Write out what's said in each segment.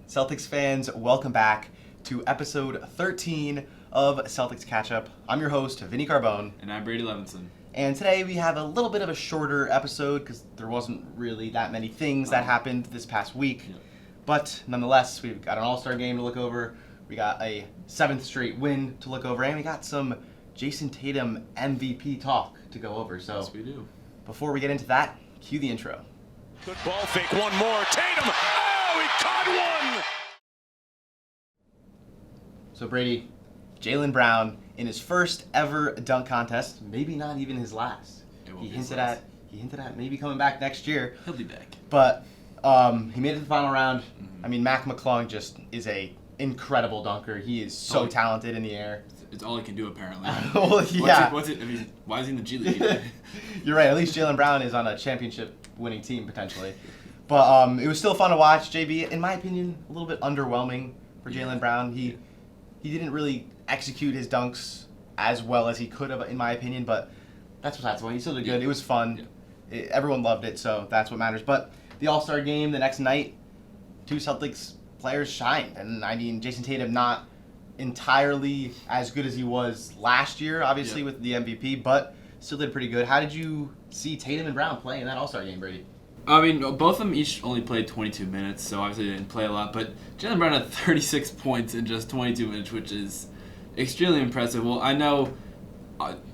Celtics fans, welcome back to episode 13 of Celtics Catch-Up. I'm your host, Vinnie Carbone. And I'm Brady Levinson. And today we have a little bit of a shorter episode because there wasn't really that many things that happened this past week. Yep. But nonetheless, we've got an all-star game to look over. We got a 7th straight win to look over. And we got some Jason Tatum MVP talk to go over. So Yes, we do. Before we get into that, cue the intro. Good ball fake, one more. Tatum! Oh, he caught one! So Brady, Jaylen Brown in his first ever dunk contest, maybe not even his last. He hinted at maybe coming back next year. He'll be back. But he made it to the final round. I mean, Mac McClung just is a incredible dunker. He is so talented in the air. It's all he can do, apparently. Well, yeah. Why is he in the G League? You're right. At least Jaylen Brown is on a championship-winning team, potentially. But it was still fun to watch. JB, in my opinion, a little bit underwhelming for Jaylen Brown. He didn't really execute his dunks as well as he could have, in my opinion, but that's besides the point. He still did good. It was fun. Everyone loved it, so that's what matters. But the All-Star game the next night, 2 Celtics players shined. And, I mean, Jason Tatum not entirely as good as he was last year, obviously, with the MVP, but still did pretty good. How did you see Tatum and Brown play in that All-Star game, Brady? I mean, both of them each only played 22 minutes, so obviously they didn't play a lot. But Jaylen Brown had 36 points in just 22 minutes, which is extremely impressive. Well, I know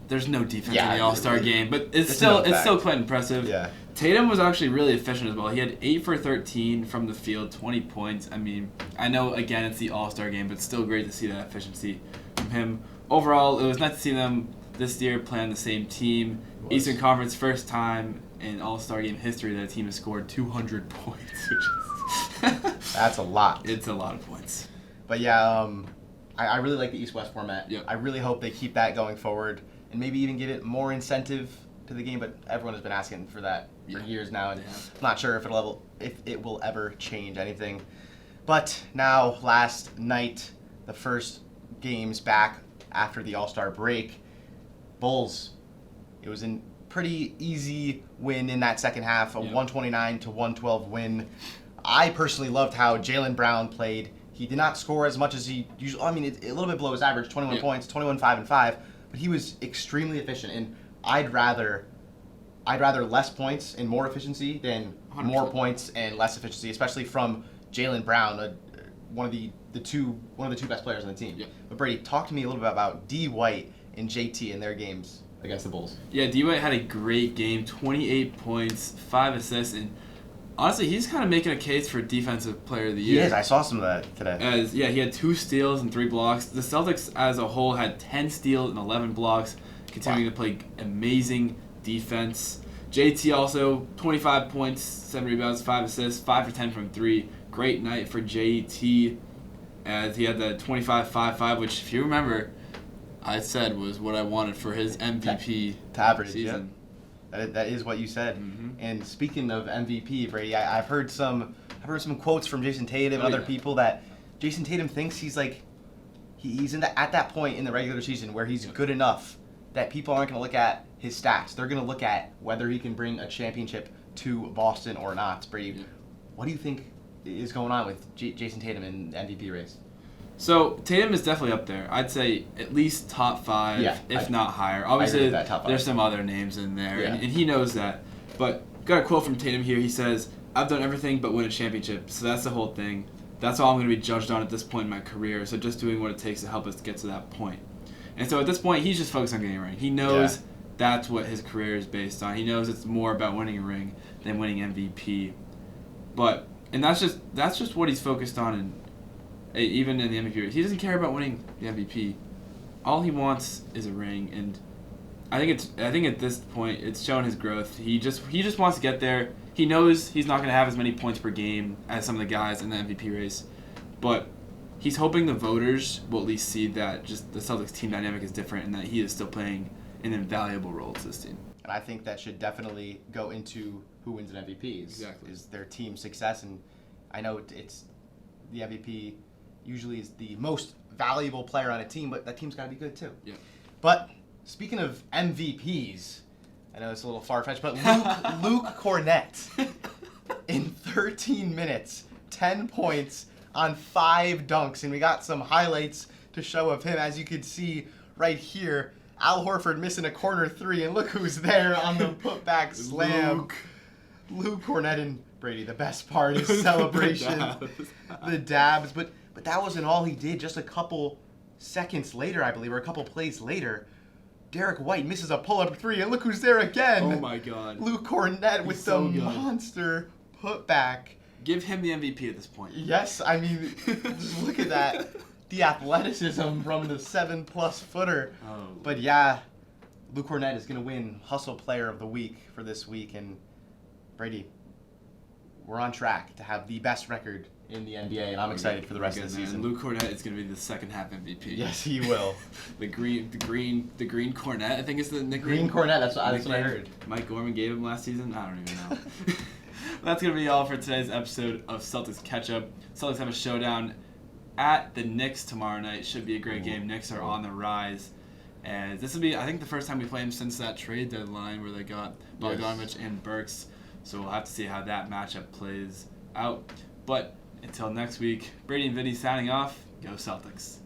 there's no defense in the All-Star game, but it's still quite impressive. Yeah. Tatum was actually really efficient as well. He had 8 for 13 from the field, 20 points. I mean, I know, again, it's the All-Star game, but it's still great to see that efficiency from him. Overall, it was nice to see them this year play on the same team. Eastern Conference, first time in All-Star game history that a team has scored 200 points, which is... That's a lot. It's a lot of points. But yeah, I really like the East-West format. Yep. I really hope they keep that going forward and maybe even give it more incentive to the game, but everyone has been asking for that for years now, and I'm not sure if it will ever change anything. But now, last night, the first games back after the All-Star break, Bulls, it was a pretty easy win in that second half, a 129-112 win. I personally loved how Jaylen Brown played. He did not score as much as he usually. I mean, a little bit below his average, 21 points, 21, 5, and 5. But he was extremely efficient, and I'd rather less points and more efficiency than 100%. More points and less efficiency, especially from Jaylen Brown, one of the two best players on the team. Yep. But Brady, talk to me a little bit about D. White and JT in their games against the Bulls. Yeah, D. White had a great game, 28 points, 5 assists, and honestly, he's kind of making a case for Defensive Player of the Year. He is. I saw some of that today. He had 2 steals and 3 blocks. The Celtics as a whole had 10 steals and 11 blocks, continuing to play amazing defense. JT also 25 points, 7 rebounds, 5 assists, 5 for 10 from 3. Great night for JT as he had the 25-5-5, which, if you remember, I said was what I wanted for his MVP average season. Yeah. That is what you said. Mm-hmm. And speaking of MVP, Brady, I've heard some quotes from Jason Tatum and other people that Jason Tatum thinks he's like he's at that point in the regular season where he's good enough that people aren't going to look at his stats. They're going to look at whether he can bring a championship to Boston or not. Brady, what do you think is going on with Jason Tatum in the MVP race? So Tatum is definitely up there. I'd say at least top 5, if not higher. Obviously, there's some other names in there, and he knows that. But got a quote from Tatum here. He says, "I've done everything but win a championship, so that's the whole thing. That's all I'm going to be judged on at this point in my career, so just doing what it takes to help us get to that point." And so at this point, he's just focused on getting a ring. He knows that's what his career is based on. He knows it's more about winning a ring than winning MVP. And that's just what he's focused on, even in the MVP race. He doesn't care about winning the MVP. All he wants is a ring, and I think at this point it's shown his growth. He just wants to get there. He knows he's not going to have as many points per game as some of the guys in the MVP race, but he's hoping the voters will at least see that just the Celtics team dynamic is different and that he is still playing an invaluable role to this team. And I think that should definitely go into who wins an MVP is their team success. And I know it's the MVP usually is the most valuable player on a team, but that team's got to be good too. Yeah. But speaking of MVPs, I know it's a little far-fetched, but Luke Kornet in 13 minutes, 10 points, on 5 dunks, and we got some highlights to show of him. As you can see right here, Al Horford missing a corner 3, and look who's there on the putback slam. Luke Kornet and Brady. The best part is celebration, the dabs. But that wasn't all he did. Just a couple seconds later, I believe, or a couple plays later, Derek White misses a pull-up 3, and look who's there again. Oh my God. Luke Kornet with the monster putback. Give him the MVP at this point. Yes, I mean, just look at that. The athleticism from the 7+ footer. Oh. But yeah, Luke Kornet is going to win Hustle Player of the Week for this week. And Brady, we're on track to have the best record in the NBA, and I'm excited for the rest of the season. Luke Kornet is going to be the second half MVP. Yes, he will. the green Kornet, I think is the Green nickname. Kornet, that's what I heard. Mike Gorman gave him last season. I don't even know. That's going to be all for today's episode of Celtics Catch Up. Celtics have a showdown at the Knicks tomorrow night. Should be a great game. Knicks are on the rise. And this will be, I think, the first time we play them since that trade deadline where they got Bogdanovich and Burks. So we'll have to see how that matchup plays out. But until next week, Brady and Vinnie signing off. Go Celtics.